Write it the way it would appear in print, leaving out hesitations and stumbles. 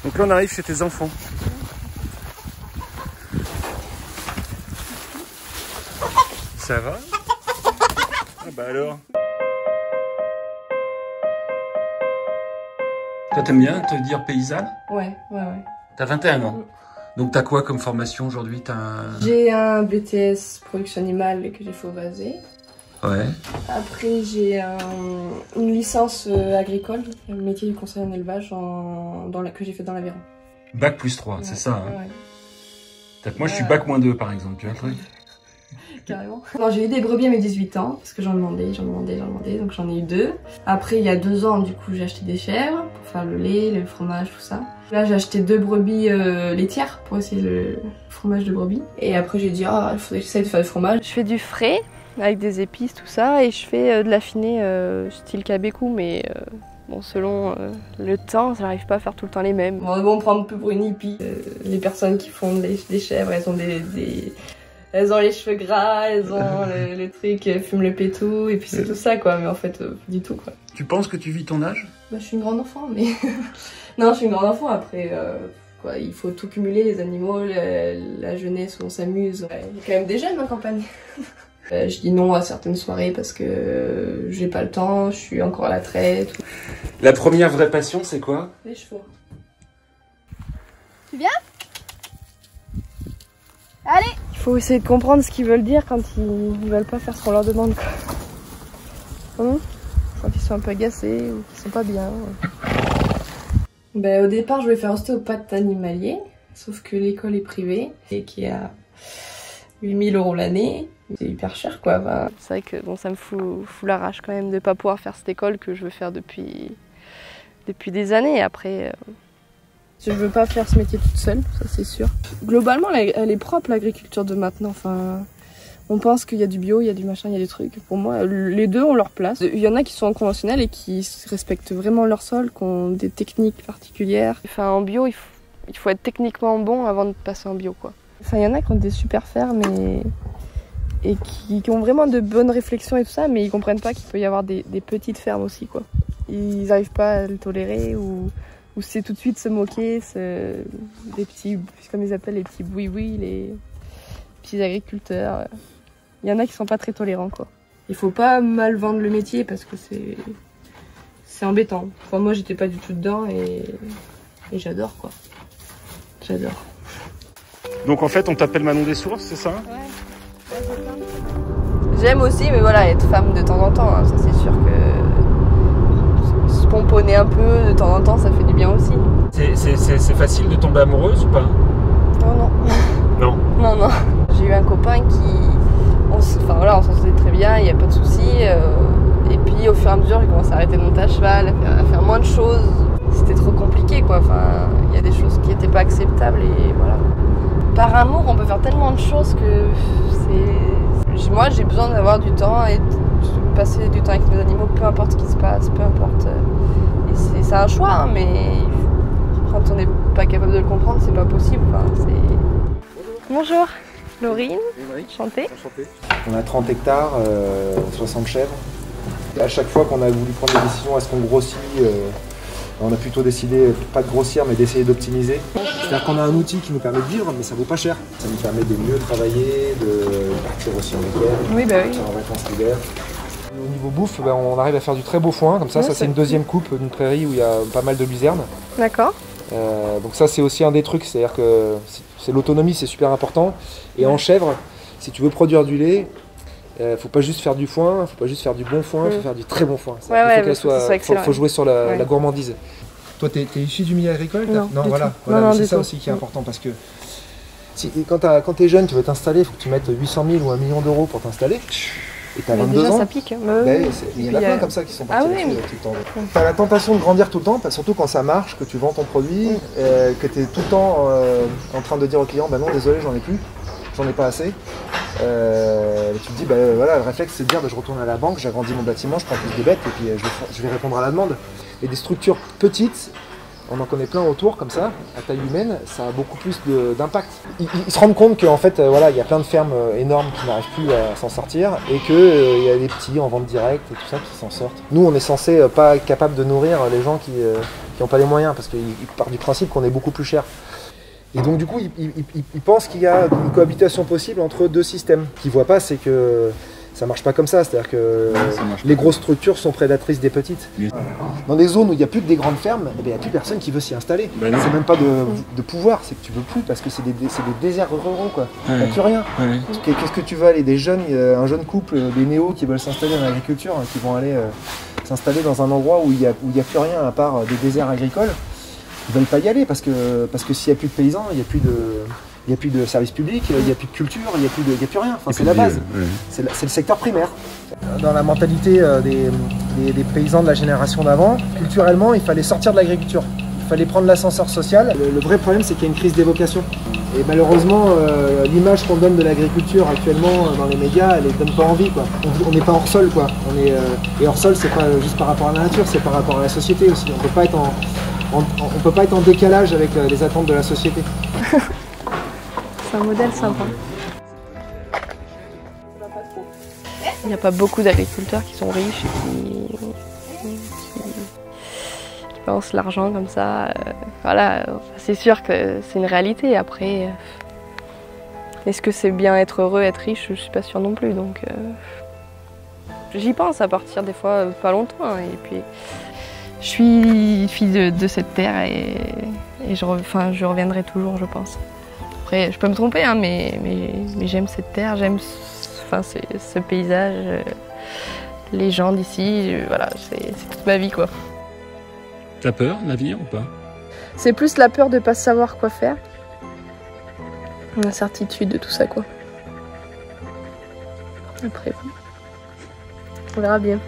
Donc là on arrive chez tes enfants. Ça va? Ah bah alors. Toi t'aimes bien te dire paysanne? Ouais. T'as 21 ans. Donc t'as quoi comme formation aujourd'hui? J'ai un BTS production animale que j'ai fait au Vasé. Ouais. Après j'ai une licence agricole, métier du conseil en élevage que j'ai fait dans l'Aveyron. Bac plus 3, ouais, c'est ça hein. Ouais. Moi je suis bac moins 2 par exemple, tu vois le truc? Carrément. Non, j'ai eu des brebis à mes 18 ans, parce que j'en demandais, donc j'en ai eu 2. Après, il y a 2 ans, du coup, j'ai acheté des chèvres pour faire le lait, le fromage, tout ça. Là, j'ai acheté 2 brebis laitières pour essayer le fromage de brebis. Et après, j'ai dit, il faudrait que j'essaye de faire du fromage. Je fais du frais, avec des épices, tout ça, et je fais de l'affiné style cabécou, mais bon, selon le temps, ça n'arrive pas à faire tout le temps les mêmes. Bon, on prend un peu pour une hippie. Les personnes qui font des chèvres, elles ont elles ont les cheveux gras, elles ont le truc, fument le pétou, et puis c'est tout ça quoi, mais en fait, pas du tout quoi. Tu penses que tu vis ton âge? Bah, je suis une grande enfant, mais... non, je suis une grande enfant, après, quoi, il faut tout cumuler, les animaux, la jeunesse où on s'amuse. Il y a quand même des jeunes en campagne. Je dis non à certaines soirées parce que j'ai pas le temps, je suis encore à la traite. La première vraie passion, c'est quoi? Les chevaux. Tu viens? Allez! Il faut essayer de comprendre ce qu'ils veulent dire quand ils veulent pas faire ce qu'on leur demande, quoi. Quand ils sont un peu agacés ou qu'ils sont pas bien. Ben, au départ, je voulais faire ostéopathe animalier, sauf que l'école est privée et qui a 8 000 € l'année. C'est hyper cher, quoi. Enfin... C'est vrai que bon, ça me fout la rage quand même de pas pouvoir faire cette école que je veux faire depuis des années. Après, je veux pas faire ce métier toute seule, ça c'est sûr. Globalement, elle est propre l'agriculture de maintenant. Enfin, on pense qu'il y a du bio, il y a du machin, il y a des trucs. Pour moi, les deux ont leur place. Il y en a qui sont en conventionnel et qui respectent vraiment leur sol, qui ont des techniques particulières. Enfin, en bio, il faut être techniquement bon avant de passer en bio, quoi. Enfin, il y en a qui ont des super fermes et qui ont vraiment de bonnes réflexions et tout ça, mais ils comprennent pas qu'il peut y avoir des petites fermes aussi, quoi. Ils n'arrivent pas à le tolérer ou c'est tout de suite se moquer, des petits, comme ils appellent les petits boui-boui, les petits agriculteurs. Il y en a qui sont pas très tolérants, quoi. Il faut pas mal vendre le métier parce que c'est embêtant. Enfin, moi, j'étais pas du tout dedans et j'adore, quoi. J'adore. Donc en fait, on t'appelle Manon des Sources, c'est ça? Ouais. J'aime aussi, mais voilà, être femme de temps en temps, hein, ça c'est sûr que se pomponner un peu de temps en temps, ça fait du bien aussi. C'est facile de tomber amoureuse ou pas? Non. Non. Non. J'ai eu un copain on s'en sortait très bien, il n'y a pas de soucis. Et puis au fur et à mesure, j'ai commencé à arrêter de monter à cheval, à faire moins de choses. C'était trop compliqué, quoi. Enfin, il y a des choses qui n'étaient pas acceptables et voilà. Par amour, on peut faire tellement de choses que moi, j'ai besoin d'avoir du temps et de passer du temps avec mes animaux, peu importe ce qui se passe, peu importe. Et c'est un choix, hein, mais quand on n'est pas capable de le comprendre, c'est pas possible. Enfin, Bonjour, Laurine, enchantée. On a 30 hectares, 60 chèvres. À chaque fois qu'on a voulu prendre des décisions, est-ce qu'on grossit on a plutôt décidé, pas de grossir, mais d'essayer d'optimiser. C'est-à-dire qu'on a un outil qui nous permet de vivre, mais ça vaut pas cher. Ça nous permet de mieux travailler, de partir aussi en week-end, partir en vacances l'hiver. Au niveau bouffe, on arrive à faire du très beau foin, comme ça c'est une deuxième coupe d'une prairie où il y a pas mal de luzernes. D'accord. Donc ça c'est aussi un des trucs, c'est-à-dire que c'est l'autonomie, c'est super important. Et en chèvre, si tu veux produire du lait, faut pas juste faire du foin, faut pas juste faire du bon foin, faut faire du très bon foin. Faut jouer sur la gourmandise. Toi, t'es issu du milieu agricole? Non, voilà, c'est ça aussi qui est important parce que quand t'es jeune, tu veux t'installer, il faut que tu mettes 800 000 ou 1 million d'euros pour t'installer. Et t'as 22 ans. Ça pique. Il y en a plein comme ça qui sont partis tout le temps. T'as la tentation de grandir tout le temps, surtout quand ça marche, que tu vends ton produit, que t'es tout le temps en train de dire au client, bah non, désolé, j'en ai plus. J'en ai pas assez. Tu te dis, voilà, le réflexe c'est de dire, je retourne à la banque, j'agrandis mon bâtiment, je prends plus de bêtes et puis je vais répondre à la demande. Et des structures petites, on en connaît plein autour comme ça, à taille humaine, ça a beaucoup plus d'impact. Ils se rendent compte qu'en fait, voilà, il y a plein de fermes énormes qui n'arrivent plus à s'en sortir et qu'il y a des petits en vente directe et tout ça qui s'en sortent. Nous, on est censé pas être capable de nourrir les gens qui n'ont pas les moyens parce qu'ils partent du principe qu'on est beaucoup plus cher. Et donc du coup, ils pensent qu'il y a une cohabitation possible entre deux systèmes. Ce qu'ils ne voient pas, c'est que ça marche pas comme ça, c'est-à-dire que les grosses structures sont prédatrices des petites. Dans des zones où il n'y a plus que des grandes fermes, il n'y a plus personne qui veut s'y installer. C'est même pas de pouvoir, c'est que tu veux plus parce que c'est des déserts ruraux, quoi. Il n'y a plus rien. Qu'est-ce que tu veux aller? Des jeunes, un jeune couple, des néos qui veulent s'installer dans l'agriculture, qui vont aller s'installer dans un endroit où il n'y a plus rien à part des déserts agricoles. Ils ne veulent pas y aller parce que s'il n'y a plus de paysans, il n'y a plus de services publics, il n'y a plus de culture, il n'y a plus rien. Enfin, c'est la base. C'est le secteur primaire. Dans la mentalité des paysans de la génération d'avant, culturellement, il fallait sortir de l'agriculture. Il fallait prendre l'ascenseur social. Le vrai problème, c'est qu'il y a une crise des vocations. Et malheureusement, l'image qu'on donne de l'agriculture actuellement dans les médias, elle ne donne pas envie, quoi. On n'est pas hors sol, quoi. Et hors sol, c'est pas juste par rapport à la nature, c'est par rapport à la société aussi. On peut pas être en décalage avec les attentes de la société. C'est un modèle sympa. Il n'y a pas beaucoup d'agriculteurs qui sont riches et qui pensent l'argent comme ça. Voilà, c'est sûr que c'est une réalité. Après, est-ce que c'est bien être heureux, être riche? Je suis pas sûre non plus. Donc, j'y pense à partir des fois pas longtemps. Hein, et puis, je suis fille de cette terre et je reviendrai toujours, je pense. Après, je peux me tromper, hein, mais j'aime cette terre, j'aime ce paysage, les gens d'ici, voilà, c'est toute ma vie, quoi. T'as peur de l'avenir ou pas? C'est plus la peur de pas savoir quoi faire, l'incertitude de tout ça, quoi. Après, on verra bien.